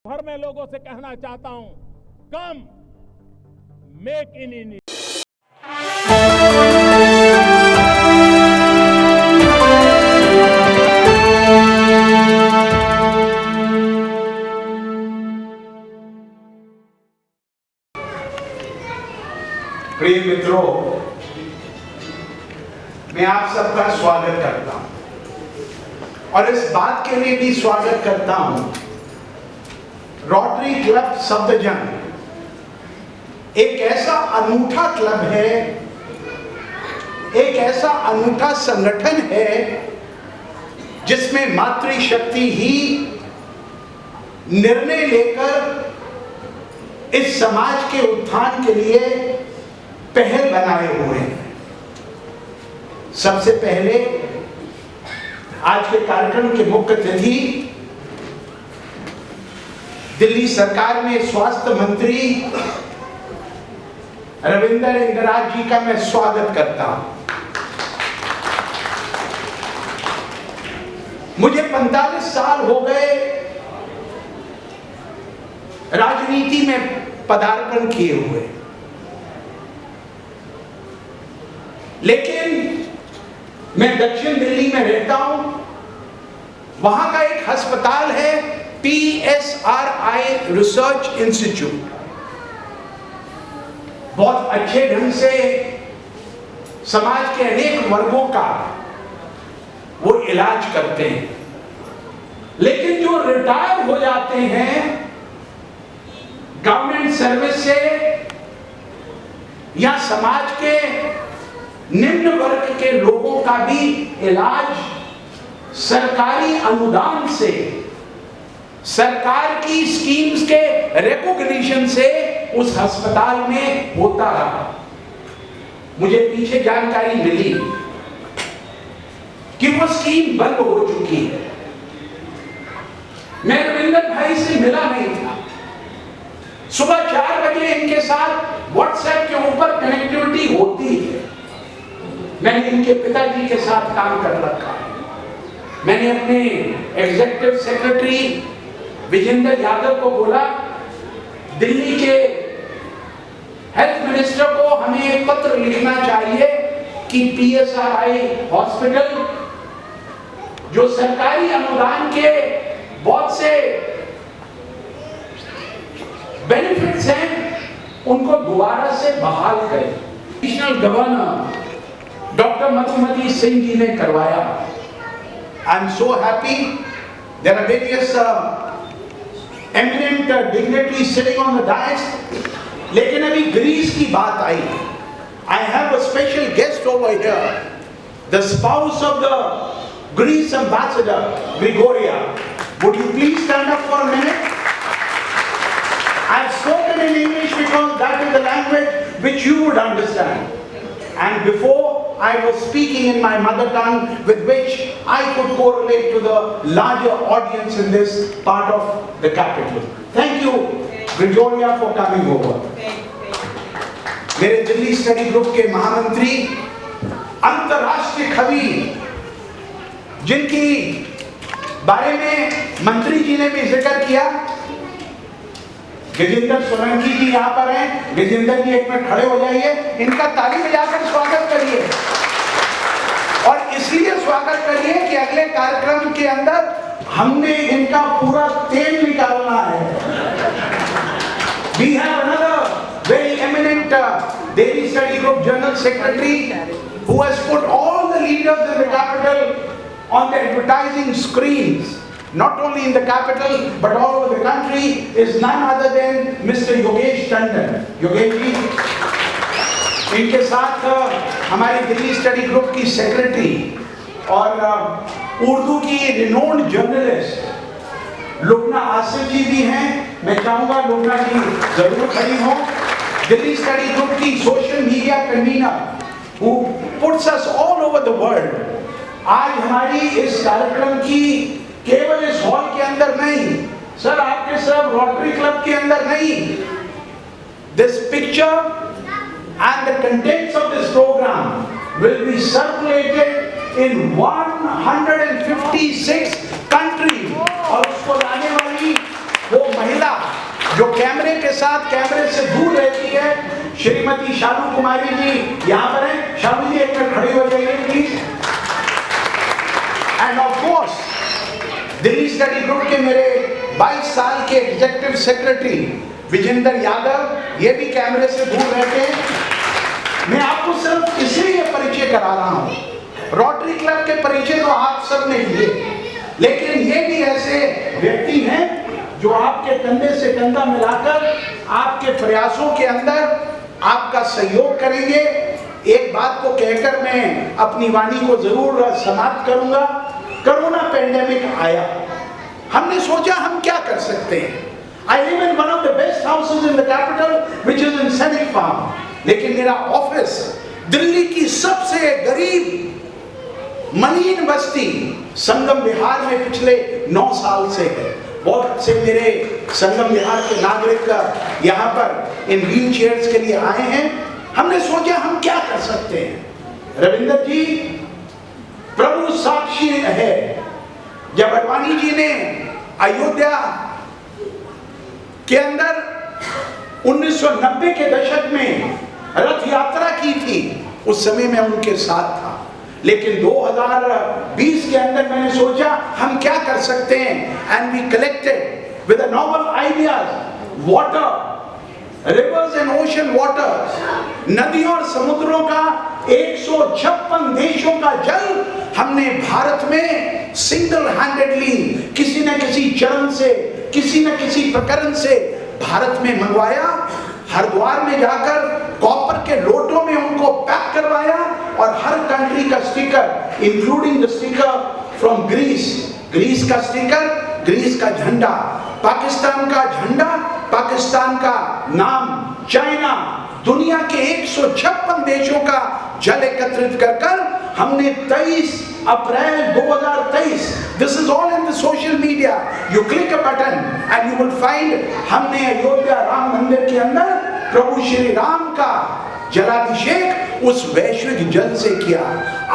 भर में लोगों से कहना चाहता हूं, कम मेक इन इंडिया। प्रिय मित्रों, मैं आप सबका स्वागत करता हूं और इस बात के लिए भी स्वागत करता हूं, रोटरी क्लब सफदरजंग एक ऐसा अनूठा क्लब है, एक ऐसा अनूठा संगठन है जिसमें मातृशक्ति ही निर्णय लेकर इस समाज के उत्थान के लिए पहल बनाए हुए हैं। सबसे पहले आज के कार्यक्रम के मुख्य अतिथि दिल्ली सरकार में स्वास्थ्य मंत्री रविंदर इंदिराज जी का मैं स्वागत करता हूं। मुझे 45 साल हो गए राजनीति में पदार्पण किए हुए, लेकिन मैं दक्षिण दिल्ली में रहता हूं। वहां का एक अस्पताल है PSRI रिसर्च इंस्टीट्यूट, बहुत अच्छे ढंग से समाज के अनेक वर्गों का वो इलाज करते हैं। लेकिन जो रिटायर हो जाते हैं गवर्नमेंट सर्विस से या समाज के निम्न वर्ग के लोगों का भी इलाज सरकारी अनुदान से, सरकार की स्कीम्स के रिकॉग्निशन से उस अस्पताल में होता रहा। मुझे पीछे जानकारी मिली कि वो स्कीम बंद हो चुकी है। मैं रविंदर भाई से मिला नहीं था। सुबह 4 बजे इनके साथ व्हाट्सएप के ऊपर कनेक्टिविटी होती है। मैंने इनके पिताजी के साथ काम कर रखा है। मैंने अपने एग्जीक्यूटिव सेक्रेटरी विजेंद्र यादव को बोला, दिल्ली के हेल्थ मिनिस्टर को हमें एक पत्र लिखना चाहिए कि PSRI हॉस्पिटल जो सरकारी अनुदान के बहुत से बेनिफिट्स हैं उनको दोबारा से बहाल करें। Additional governor doctor Madhumati Singh ji ने करवाया। I am so happy. There are various eminent dignitaries sitting on the dais, लेकिन अभी ग्रीस की बात आई। I have a special guest over here, the spouse of the Greece ambassador, Grigoria. Would you please stand up for a minute? I have spoken in English because that is the language which you would understand. And before I was speaking in my mother tongue with which I could correlate to the larger audience in this part of the capital. Thank you, Grigoria, for coming over. मेरे Delhi study group के महामंत्री, अंतरराष्ट्रीय कवि, जिनकी बारे में मंत्री जी ने भी जिक्र किया, गजेंद्र सोलंकी जी यहाँ पर हैं। गजेंद्र जी एक मिनट खड़े हो जाइए, इनका ताली बजाकर स्वागत करिए। और इसलिए स्वागत करिए कि अगले कार्यक्रम के अंदर हमने इनका पूरा तेल निकालना है। We have another very eminent Delhi Study Group General Secretary who has put all the leaders in the capital on the advertising screens. Not only in the capital but all over the country, is none other than Mr. Yogesh Tandon. Yogesh ji, इनके साथ हमारी Delhi study group की secretary और उर्दू की renowned journalist Lubna Asif जी भी हैं। मैं चाहूंगा लुबना जी जरूर खड़ी हो। दिल्ली स्टडी ग्रुप की social media convener who puts us all over the world। आज हमारी इस कार्यक्रम की केवल इस हॉल के अंदर नहीं, सर आपके सब रोटरी क्लब के अंदर नहीं, this picture and the contents of this program will be circulated in 156 countries। और उसको लाने वाली वो महिला जो कैमरे के साथ कैमरे से दूर रहती है, श्रीमती शालू कुमारी जी यहां पर है। शालू जी एक मिनट खड़ी हो जाइए please. End of course Delhi study group के मेरे 22 साल के एग्जीक्यूटिव सेक्रेटरी विजेंद्र यादव, ये भी कैमरे से दूर रहते हैं। मैं आपको सिर्फ इसलिए परिचय करा रहा हूं, रोटरी क्लब के परिचय तो आप सब ने किए, लेकिन ये भी ऐसे व्यक्ति हैं जो आपके कंधे से कंधा मिलाकर आपके प्रयासों के अंदर आपका सहयोग करेंगे। एक बात को कहकर मैं अपनी वाणी को जरूर समाप्त करूंगा। कोरोना पेंडेमिक आया, हमने सोचा हम क्या कर सकते हैं। I live in one of the best houses in the capital, which is in Sainik Farm. लेकिन मेरा ऑफिस दिल्ली की सबसे गरीब मलिन बस्ती संगम विहार में पिछले 9 साल से है। बहुत से मेरे संगम विहार के नागरिक यहाँ पर इन व्हील चेयर्स के लिए आए हैं। हमने सोचा हम क्या कर सकते हैं। रविंदर जी प्रभु साक्षी है, जब अडवाणी जी ने अयोध्या के अंदर 1990 के दशक में रथ यात्रा की थी, उस समय मैं उनके साथ था। लेकिन 2020 के अंदर मैंने सोचा हम क्या कर सकते हैं, and we collected with novel ideas. Water, rivers and ocean water, नदियों और समुद्रों का 156 देशों का जल हमने भारत में सिंगल हैंडेडली किसी न किसी चरण से, किसी न किसी प्रकरण से भारत में मंगवाया। हरिद्वार में जाकर कॉपर के लोटों में उनको पैक करवाया और हर कंट्री का sticker, including the sticker from Greece, Greece का स्टिकर, ग्रीस का झंडा, पाकिस्तान का झंडा, पाकिस्तान का नाम, चाइना, दुनिया के 156 देशों का जल एकत्रित कर हमने 23 अप्रैल 2023, this is all in the social media, you click a button and you will find, हमने अयोध्या राम मंदिर के अंदर प्रभु श्री राम का जलाभिषेक उस वैश्विक जल से किया।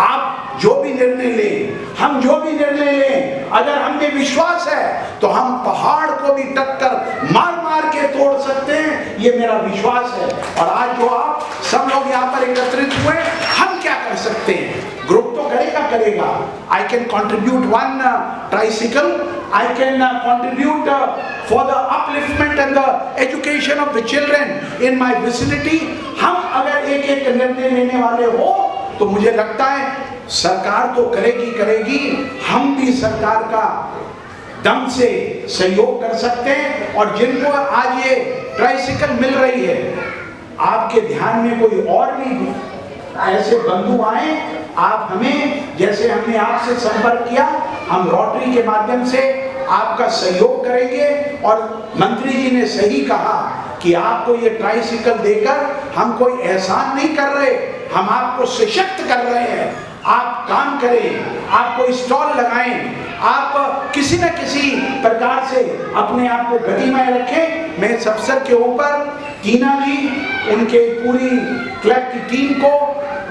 आप जो भी निर्णय लें, हम जो भी निर्णय लें, अगर हमें विश्वास है तो हम पहाड़ को भी टक्कर मार मार के तोड़ सकते हैं, ये मेरा विश्वास है। और आज जो आप सब लोग यहाँ पर एकत्रित हुए, हम क्या कर सकते हैं। ग्रुप तो करेगा। I can contribute one tricycle, I can contribute for the upliftment and the education of the children in my vicinity। हम अगर एक एक निर्णय लेने वाले हो तो मुझे लगता है सरकार तो करेगी, हम भी सरकार का दम से सहयोग कर सकते हैं। और जिनको आज ये ट्राइसिकल मिल रही है, आपके ध्यान में कोई और भी ऐसे बंधु आए, आप हमें, जैसे हमने आपसे संपर्क किया, हम रोटरी के माध्यम से आपका सहयोग करेंगे। और मंत्री जी ने सही कहा कि आपको ये ट्राइसिकल देकर हम कोई एहसान नहीं कर रहे, हम आपको सशक्त कर रहे हैं। आप काम करें, आप कोई स्टॉल लगाएं, आप किसी न किसी प्रकार से अपने आप को गतिमय रखें। मैं इस अवसर के ऊपर टीना जी, उनके पूरी क्लब की टीम को,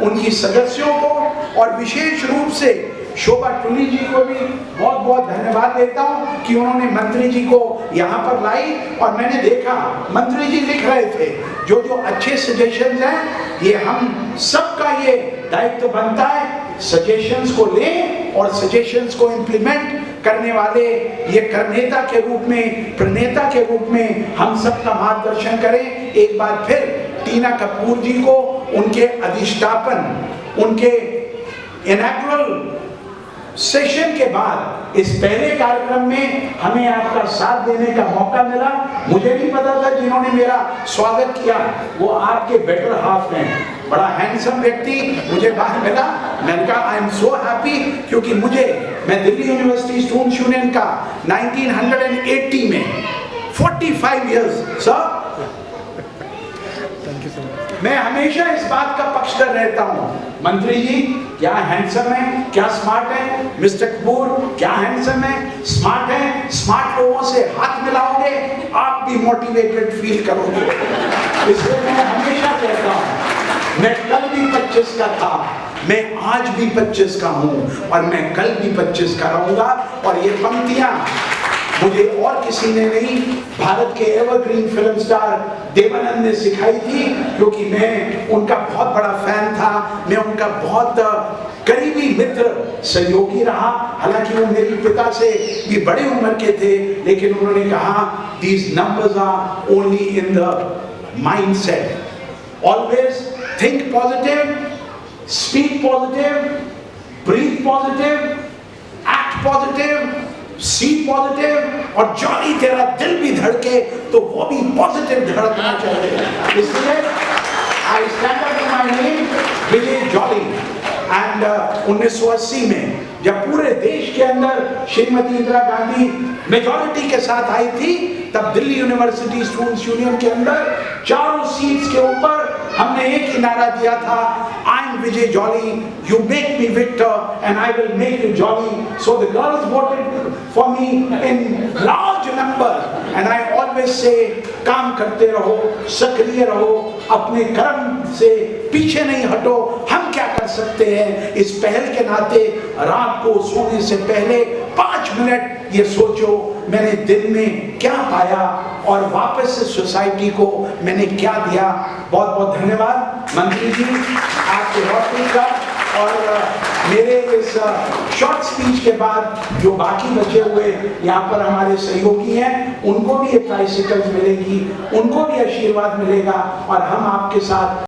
उनकी सदस्यों को और विशेष रूप से शोभा टुली जी को भी बहुत बहुत धन्यवाद देता हूं कि उन्होंने मंत्री जी को यहाँ पर लाई। और मैंने देखा मंत्री जी लिख रहे थे, जो जो अच्छे सजेशंस हैं, ये हम सबका ये दायित्व बनता है, सजेशंस को लें और सजेशंस को इम्प्लीमेंट करने वाले ये करनेता के रूप में, प्रणेता के रूप में हम सबका मार्गदर्शन करें। एक बार फिर टीना कपूर जी को उनके अधिष्ठापन, उनके इनॉग्रल सेशन के बाद इस पहले कार्यक्रम में हमें आपका साथ देने का मौका मिला। मुझे नहीं पता था जिन्होंने मेरा स्वागत किया वो आपके बेटर हाफ हैं, बड़ा हैंडसम व्यक्ति मुझे बाहर मिला। मैंने कहा आई एम सो हैप्पी, क्योंकि मैं दिल्ली यूनिवर्सिटी स्टूडेंट्स यूनियन का 1980 में 45 इयर्स सर, मैं हमेशा इस बात का पक्षधर रहता हूं, मंत्री जी क्या हैंडसम है, क्या स्मार्ट है, मिस्टर कपूर क्या हैंडसम है, स्मार्ट है, स्मार्ट लोगों से हाथ मिलाओगे आप भी मोटिवेटेड फील करोगे। इसलिए मैं हमेशा कहता हूं, मैं कल भी 25 का था, मैं आज भी 25 का हूं और मैं कल भी 25 का रहूंगा। और ये पंक्तियां मुझे और किसी ने नहीं, भारत के के एवरग्रीन फिल्म स्टार देवानंद ने सिखाई थी, क्योंकि मैं उनका बहुत बड़ा फैन था, मैं उनका बहुत करीबी मित्र सहयोगी रहा। हालांकि वो मेरे पिता से भी बड़ी उम्र के थे, लेकिन उन्होंने कहा these numbers are only in the mindset. Always think positive, speak positive, breathe positive, act positive, see positive, और जॉली तेरा दिल भी धड़के तो वो भी पॉजिटिव धड़कना चाहिए। इसलिए I stand up to my name, Vijay jolly. And 1980 में जब पूरे देश के अंदर श्रीमती इंदिरा गांधी मेजॉरिटी के साथ आई थी, तब दिल्ली यूनिवर्सिटी स्टूडेंट्स यूनियन के अंदर चारों सीट्स के ऊपर हमने एक ही नारा दिया था, I am Vijay Jolly, you make me victor and I will make you jolly. So the girls voted for me in large number and I always say काम करते रहो, सक्रिय रहो, अपने कर्म से पीछे नहीं हटो। हम क्या कर सकते हैं इस पहल के नाते, रात को सोने से पहले 5 मिनट ये सोचो मैंने दिन में क्या पाया और वापस से सोसाइटी को मैंने क्या दिया। बहुत बहुत धन्यवाद मंत्री जी आपके रोशनी का। और मेरे इस शॉर्ट स्पीच के बाद जो बाकी बचे हुए यहाँ पर हमारे सहयोगी हैं, उनको भी एक ट्राइसिकल मिलेगी, उनको भी आशीर्वाद मिलेगा और हम आपके साथ